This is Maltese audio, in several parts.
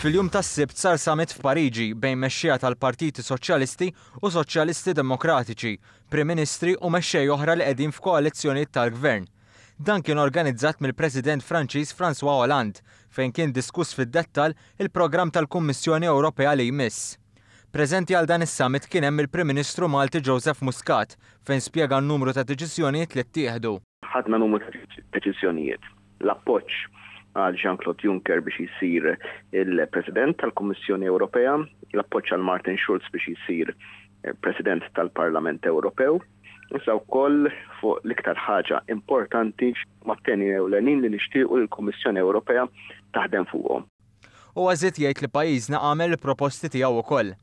Fil-jum tas-Sibt sar summit f'Pariġi bejn mexxejja tal-Partiti Soċjalisti u Soċjalisti Demokratiċi, Prim Ministri u mexxejja oħra li qegħdin f'koalizzjonijiet tal-Gvern. Dan kien organizzat mill-President Franċiż François Hollande fejn kien diskuss fid-dettall il-programm tal-Kummissjoni Ewropea li jmiss. Preżenti għal dan is-summit kien hemm il-Prim Ministru Malti Joseph Muscat fejn spjega n-numru ta' deċiżjonijiet li ttieħdu. Ħadna numru ta' deċiżjonijiet. L-appoġġ għal Jean-Claude Juncker biex jisir il-President tal-Kummissjoni Ewropea, l-appoġġ għal Martin Schulz biex jisir President tal-Parlament Ewropew. Issa wkoll fuq l-iktar ħaġa importanti mat-teni ewlenin li nixtiequ l-Kummissjoni Ewropea taħdem fuqhom. U għażiet jgħid li pajjiżna għamel il-proposti tiegħu wkoll.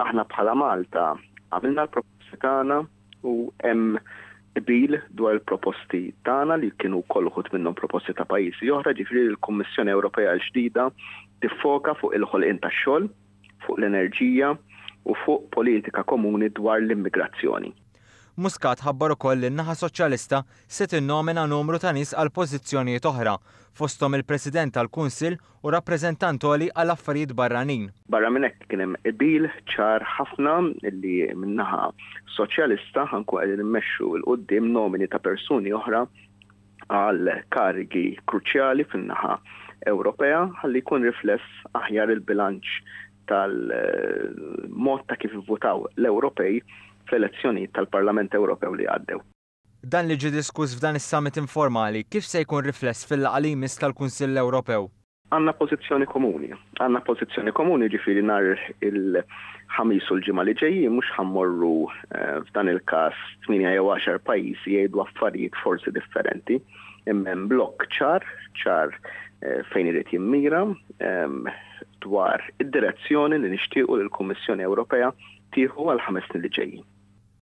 Aħna bħala Malta għamilna l-proposti tagħna u hemm bil dwar il-proposti tagħna li kienu kolħut minnhom proposti ta' pajjiżi oħra, ġifieri l-Kummissjoni Ewropea l-ġdida tiffoka fuq il-ħolqien tax-xogħol, fuq l-enerġija u fuq politika komuni dwar l-immigrazzjoni. Muscat ħabbar ukoll li n-naħa Soċjalista se tinnomina numru ta' nies għal pożizzjonijiet oħra, fosthom il-President tal-Kunsill u rappreżentant għoli għal affarijiet barranin. Barra minn hekk kien hemm qbil ċar ħafna li min-naħa Soċjalista ħankun qegħdin immexxu l quddiem nomini ta' persuni oħra għal karigi kruċjali fin-naħa Ewropea ħalli jkun rifless aħjar il-bilanċ tal-mod ta' kif ivvutaw l-Ewropej fl-elezzjonijiet tal-Parlament Ewropew li għaddew. Dan li ġie diskuss f'dan is-summit informali kif se jkun rifless fil-laqgħa li jmiss tal-Kunsill Ewropew? Għandna pożizzjoni komuni. Għandna pożizzjoni komuni ġifieri nhar il-ħamis u l-ġimgħa li ġejjin mhux ħammorru f'dan il-każ 8 jew 10 pajjiżi jgħidu affarijiet forsi differenti. Imma hemm blokk ċar fejn irid jimmira dwar id-direzzjoni li nixtiequ lill-Kummissjoni Ewropea tieħu għal 5 snin li ġejjin.